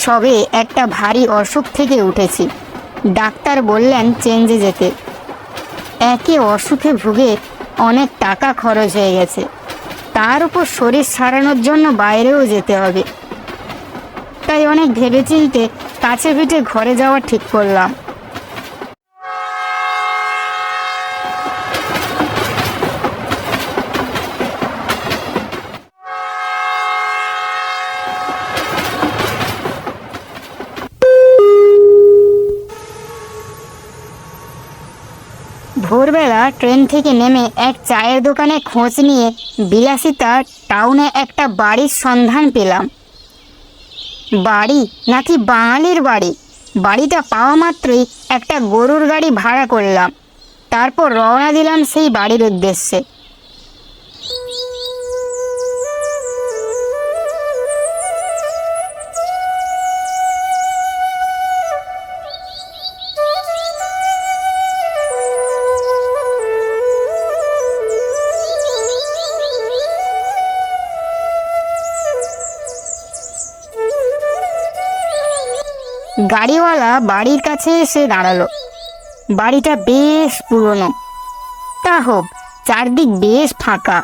সবে একটা ভারী অসুখ থেকে উঠেছি। ডাক্তার বললেন চেঞ্জে যেতে। একে অসুখে ভুগে অনেক টাকা খরচ হয়ে গেছে, তার উপর শরীর সারানোর জন্য বাইরেও যেতে হবে। তাই অনেক ভেবেচিন্তে কাছে পিঠে ঘরে যাওয়া ঠিক করলাম। ভোরবেলা ট্রেন থেকে নেমে এক চায়ের দোকানে খোঁজ নিয়ে বিলাসিতা টাউনে একটা বাড়ির সন্ধান পেলাম। বাড়ি নাকি বাঙালির বাড়ি? বাড়িটা পাওয়া মাত্রই একটা গরুর গাড়ি ভাড়া করলাম, তারপর রওনা দিলাম সেই বাড়ির উদ্দেশ্যে। গাড়িওয়ালা বাড়ির কাছে এসে দাঁড়ালো। বাড়িটা বেশ পুরনো, তা হোক চারদিক বেশ ফাঁকা।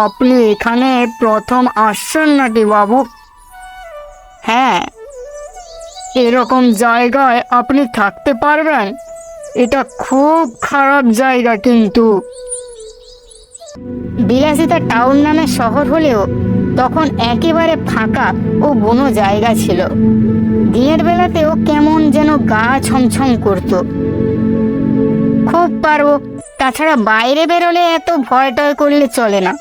আপনি এখানে প্রথম আসছেন নাকি বাবু? হ্যাঁ। এরকম জায়গায় আপনি থাকতে পারবেন? এটা খুব খারাপ জায়গা কিন্তু। বিলাসিতা টাউন নামে শহর হলেও তখন একেবারে ফাঁকা ও বনো জায়গা ছিল। দিনের বেলাতেও কেমন যেন গা ছমছম করত। খুব পারবো, তাছাড়া বাইরে বেরোলে এত ভয় টয় করলে চলে না।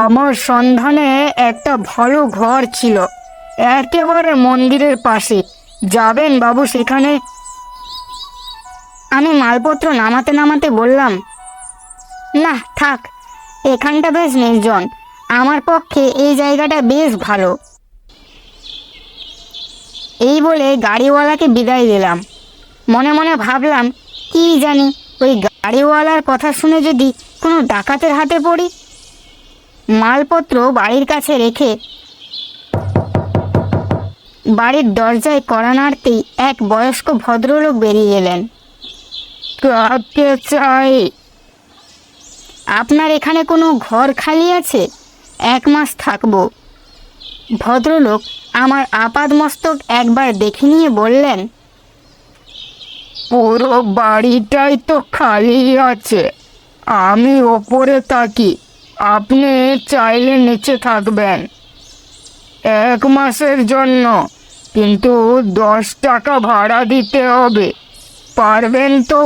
আমার সন্ধানে একটা ভালো ঘর ছিল একেবারে মন্দিরের পাশে। যাবেন বাবু সেখানে? আমি মালপত্র নামাতে নামাতে বললাম, না থাক, এখানটা বেশ নির্জন, আমার পক্ষে এই জায়গাটা বেশ ভালো। এই বলে গাড়িওয়ালাকে বিদায় দিলাম। মনে মনে ভাবলাম, কি জানি ওই গাড়িওয়ালার কথা শুনে যদি কোনো ডাকাতের হাতে পড়ি। মালপত্র বাড়ির কাছে রেখে বাড়ির দরজায় কড়া নাড়তেই এক বয়স্ক ভদ্রলোক বেরিয়ে এলেন। কাকে চাই? আপনার এখানে কোনো ঘর খালি আছে? 1 মাস থাকবো। ভদ্রলোক আমার আপাদমস্তক একবার দেখে নিয়ে বললেন, পুরো বাড়িটাই তো খালি আছে, আমি ওপরে থাকি, আপনি চাইলে নিচে থাকবেন। 1 মাসের জন্য, কিন্তু 10 টাকা ভাড়া দিতে হবে, পারবেন তো?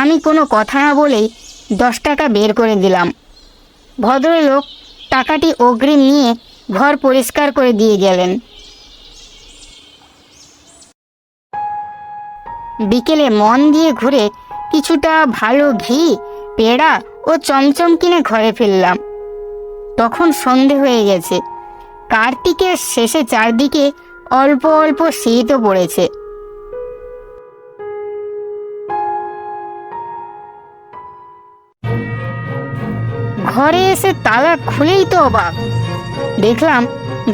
আমি কোনো কথা না বলেই 10 টাকা বের করে দিলাম। ভদ্রলোক টাকাটি অগ্রিম নিয়ে ঘর পরিষ্কার করে দিয়ে গেলেন। বিকেলে মন দিয়ে ঘুরে কিছুটা ভালো ঘি, পেড়া ও চমচম কিনে ঘরে ফিরলাম। তখন সন্ধে হয়ে গেছে। কার্তিকের শেষে চারদিকে অল্প অল্প শীতও পড়েছে। ঘরে এসে তালা খুলেই তো অবাক, দেখলাম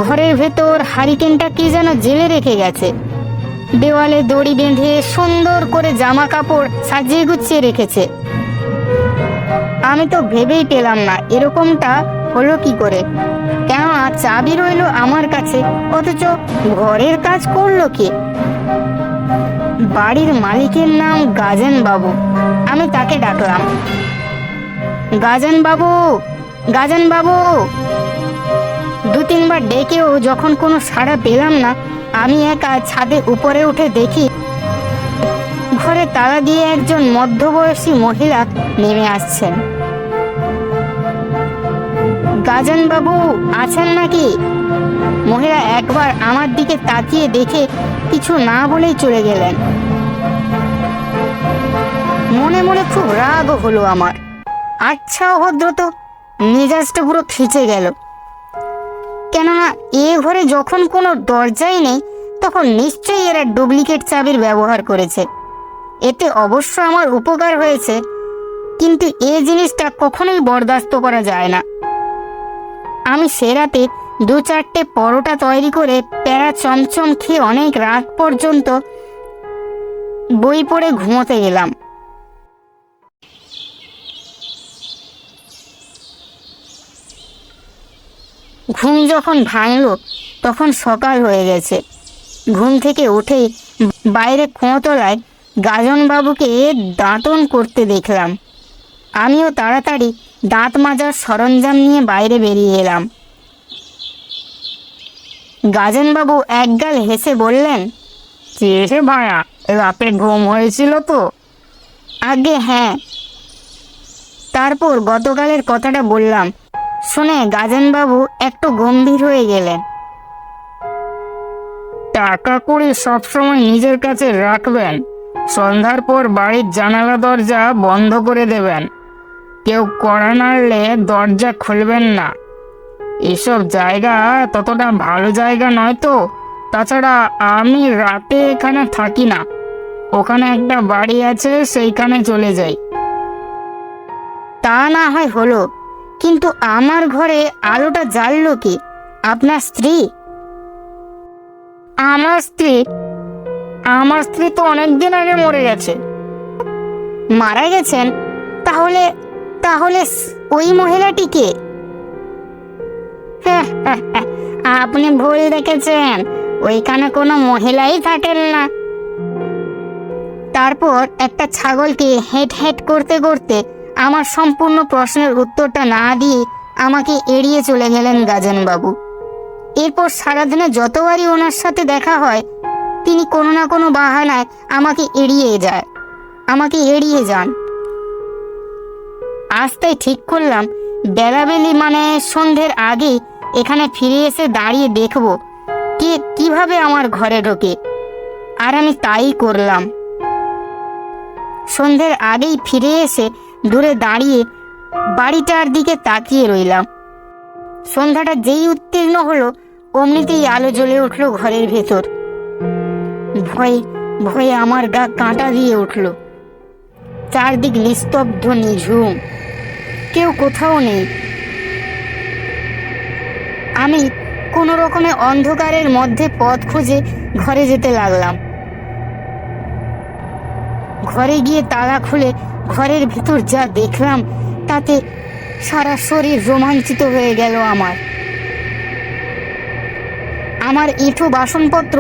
ঘরের ভেতর হারিকেনটা কি যেন জেলে রেখে গেছে। দেওয়ালে দড়ি বেঁধে সুন্দর করে জামা কাপড় সাজিয়ে গুছিয়ে রেখেছে। আমি তো ভেবেই পেলাম না এরকমটা হলো কি করে, কেননা চাবি রইল আমার কাছে, অথচ ঘরের কাজ করলো কে? বাড়ির মালিকের নাম গাজেন বাবু। আমি তাকে ডাকলাম, গাজেন বাবু, গাজেন বাবু। 2-3 বার ডেকেও যখন কোনো সাড়া পেলাম না, আমি একা ছাদে উপরে উঠে দেখি ঘরে তালা দিয়ে একজন মধ্যবয়সী মহিলা নেমে আসছেন। গাজেন বাবু আছেন নাকি? মহিলা একবার আমার দিকে তাকিয়ে দেখে কিছু না বলেই চলে গেলেন। মনে মনে খুব রাগ হলো আমার। আচ্ছা অভদ্র তো, মেজাজটা পুরো খিচে গেল। কেননা এ ঘরে যখন কোনো দরজাই নেই, তখন নিশ্চয়ই এরা ডুপ্লিকেট চাবির ব্যবহার করেছে। এতে অবশ্য আমার উপকার হয়েছে, কিন্তু এ জিনিসটা কখনোই বরদাস্ত করা যায় না। আমি সে রাতে 2-4টে পরোটা তৈরি করে প্যারা চমচম খেয়ে অনেক রাত পর্যন্ত বই পড়ে ঘুমোতে গেলাম। ঘুম যখন ভাঙল তখন সকাল হয়ে গেছে। ঘুম থেকে উঠেই বাইরে কুঁয়োতলায় গাজনবাবুকে দাঁতন করতে দেখলাম। আমিও তাড়াতাড়ি দাঁত মাজার সরঞ্জাম নিয়ে বাইরে বেরিয়ে এলাম। গাজনবাবু একগাল হেসে বললেন, কে হে ভায়া, রাতে ঘুম হয়েছিল তো? আগে হ্যাঁ। তারপর গতকালের কথাটা বললাম। শুনে গাজনবাবু একটু গম্ভীর হয়ে গেলেন। টাকা কড়ি সবসময় নিজের কাছে রাখবেন। সন্ধ্যার পর বাড়ির জানালা দরজা বন্ধ করে দেবেন। কেউ কড়া নাড়লে দরজা খুলবেন না। এসব জায়গা ততটা ভালো জায়গা নয় তো। তাছাড়া আমি রাতে এখানে থাকি না। ওখানে একটা বাড়ি আছে, সেইখানে চলে যাই। তা না হয় হলো, কিন্তু আমার ঘরে আলোটা জ্বাললো কি? আপনার স্ত্রী? আমার স্ত্রী? আমার স্ত্রী তো অনেকদিন আগে মরে গেছে। মারা গেছেন? তাহলে তাহলে ওই মহিলাটিকে? আপনি ভুল দেখেছেন, ওইখানে কোনো মহিলাই থাকেন না। তারপর একটা ছাগলকে হেঁট হেঁট করতে করতে আমার সম্পূর্ণ প্রশ্নের উত্তরটা না দিয়ে আমাকে এড়িয়ে চলে গেলেন গাজনবাবু। এরপর সারাদিনে যতবারই ওনার সাথে দেখা হয় তিনি কোনো না কোনো বাহানায় আমাকে এড়িয়ে যান। আজ তাই ঠিক করলাম বেলাবেলি মানে সন্ধ্যের আগেই এখানে ফিরে এসে দাঁড়িয়ে দেখব কে কিভাবে আমার ঘরে ঢোকে। আর আমি তাই করলাম। সন্ধ্যের আগেই ফিরে এসে দূরে দাঁড়িয়ে বাড়িটার দিকে তাকিয়ে রইলাম। সন্ধ্যাটা যেই উত্তীর্ণ হলো অমনিতেই আলো জ্বলে উঠল ঘরের ভেতর। ভয়ে ভয়ে আমার গা কাঁটা দিয়ে উঠল। চারদিক নিস্তব্ধ, নিঝুম, কেউ কোথাও নেই। আমি কোনো রকমে অন্ধকারের মধ্যে পথ খুঁজে ঘরে যেতে লাগলাম। ঘরে গিয়ে তালা খুলে ঘরের ভিতর যা দেখলাম তাতে সারা শরীর রোমাঞ্চিত হয়ে গেল। আমার এঁঠো বাসনপত্র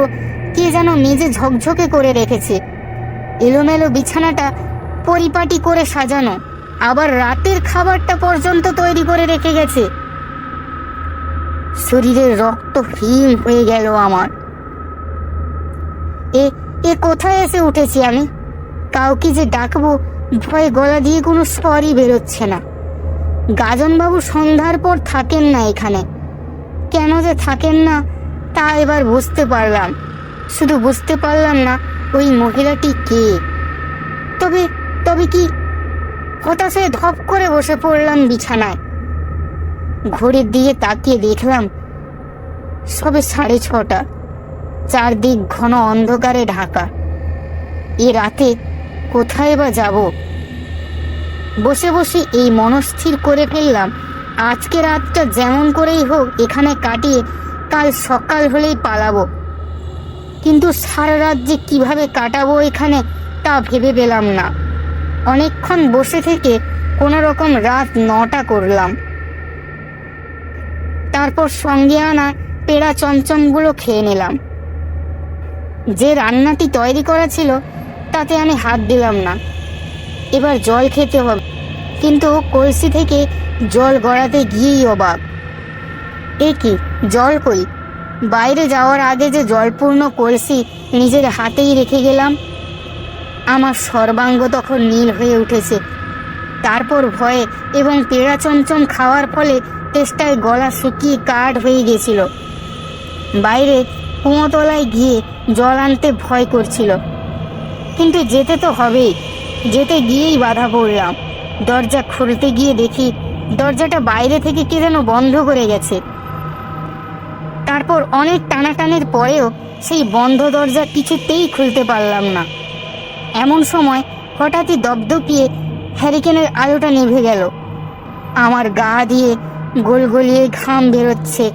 কে যেন মেজে ঝকঝকে করে রেখেছে। এলোমেলো বিছানাটা পরিপাটি করে সাজানো, আবার রাতের খাবারটা পর্যন্ত তৈরি করে রেখে গেছে। শরীরের রক্ত হিম হয়ে গেল আমার। এ কোথায় এসে উঠেছি আমি? কাউকে যে ডাকবো ভয়ে গলা দিয়ে কোনো স্বরই বেরোচ্ছে না। গাজনবাবু সন্ধ্যার পর থাকেন না এখানে। কেন যে থাকেন না তা এবার বুঝতে পারলাম। শুধু বুঝতে পারলাম না ওই মহিলাটি কে। তবে কি? হঠাৎ ধপ করে বসে পড়লাম বিছানায়। ঘড়ির দিকে তাকিয়ে দেখলাম সবে 6:30। চারদিক ঘন অন্ধকারে ঢাকা। এ রাতে কোথায় বা যাব? বসে বসে এই মনস্থির করে ফেললাম আজকে রাতটা যেমন করেই হোক এখানে কাটিয়ে কাল সকাল হলেই পালাবো। কিন্তু সারা রাত যে কিভাবে কাটাবো এখানে তা ভেবে পেলাম না। অনেকক্ষণ বসে থেকে কোনো রকম রাত 9টা করলাম। তারপর সঙ্গে আনা পেড়া চমচমগুলো খেয়ে নিলাম। যে রান্নাটি তৈরি করা ছিল তাতে আমি হাত দিলাম না। এবার জল খেতে হবে, কিন্তু কলসি থেকে জল গড়াতে গিয়েই অবাক। এ কি, জল কই? বাইরে যাওয়ার আগে যে জলপূর্ণ কলসি নিজের হাতেই রেখে গেলাম। আমার সর্বাঙ্গ তখন নীল হয়ে উঠেছে। তারপর ভয়ে এবং পেড়া চমচম খাওয়ার ফলে তেষ্টায় গলা শুকিয়ে কাঠ হয়ে গেছিল। বাইরে কুঁয়োতলায় গিয়ে জল আনতে ভয় করছিল, কিন্তু যেতে তো হবেই। যেতে গিয়েই বাধা পড়লাম। দরজা খুলতে গিয়ে দেখি দরজাটা বাইরে থেকে কে যেন বন্ধ করে গেছে। তারপর অনেক টানাটানির পরেও সেই বন্ধ দরজা কিছুতেই খুলতে পারলাম না। এমন সময় হঠাৎই দপদপিয়ে হ্যারিকেনের আলোটা নিভে গেল। আমার গা দিয়ে গোলগলিয়ে ঘাম বেরোচ্ছে।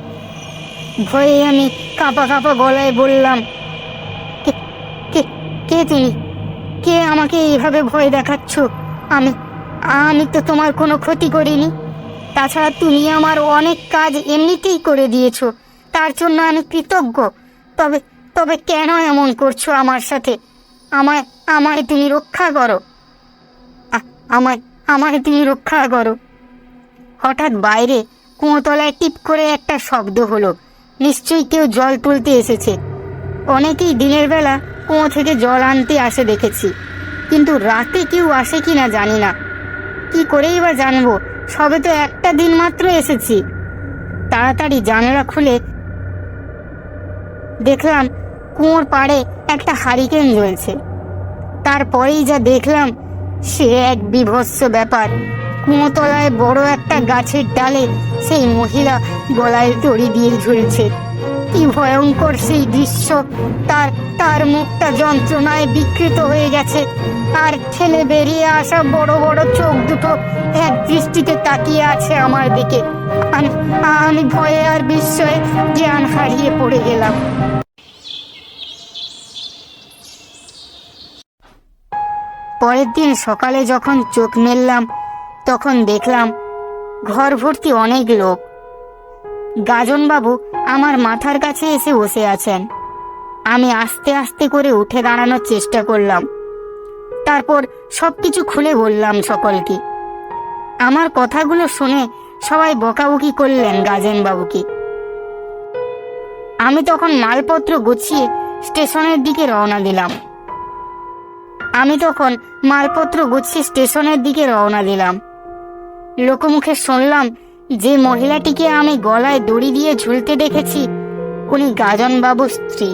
ভয়ে আমি কাঁপা কাঁপা গলায় বললাম, কে কে কে তুমি? কে আমাকে এইভাবে ভয় দেখাচ্ছ? আমি আমি তো তোমার কোনো ক্ষতি করিনি। তাছাড়া তুমি আমার অনেক কাজ এমনিতেই করে দিয়েছো, তার জন্য আমি কৃতজ্ঞ। তবে তবে কেন এমন করছো আমার সাথে? আমায় আমায় তুমি রক্ষা করো। আমায় আমায় তুমি রক্ষা করো। হঠাৎ বাইরে কুঁয়োতলায় টিপ করে একটা শব্দ হলো। নিশ্চয়ই কেউ জল তুলতে এসেছে। অনেকেই দিনের বেলা কুঁয়ো থেকে জল আনতে আসে দেখেছি, কিন্তু রাতে কেউ আসে কিনা জানি না। কি করেই বা জানবো, সবে তো একটা দিন মাত্র এসেছি। তাড়াতাড়ি জানালা খুলে দেখলাম কুয়োর পাড়ে একটা হারিকেন জ্বলছে। তারপরেই যা দেখলাম সে এক বীভৎস ব্যাপার। কুঁয়োতলায় বড় একটা গাছের ডালে সেই মহিলা গলায় দড়ি দিয়ে ঝুলছে। কি ভয়ঙ্কর সেই দৃশ্য! তার তার মুখটা যন্ত্রণায় বিকৃত হয়ে গেছে, আর ঠেলে বেরিয়ে আসা বড় বড় চোখ দুটো এক দৃষ্টিতে তাকিয়ে আছে আমার দিকে। আমি ভয়ে আর বিস্ময়ে জ্ঞান হারিয়ে পড়ে গেলাম। পরের দিন সকালে যখন চোখ মেললাম, তখন দেখলাম ঘর ভর্তি অনেক লোক। গাজনবাবু আমার মাথার কাছে এসে বসে আছেন। আমি আস্তে আস্তে করে উঠে দাঁড়ানোর চেষ্টা করলাম। তারপর সবকিছু খুলে বললাম সকলকে। আমার কথাগুলো শুনে সবাই বকাবকি করলেন গাজনবাবুকে। আমি তখন মালপত্র গুছিয়ে স্টেশনের দিকে রওনা দিলাম। লোকমুখে শুনলাম যে মহিলাটিকে আমি গলায় দড়ি দিয়ে ঝুলতে দেখেছি, উনি গাজনবাবুর স্ত্রী।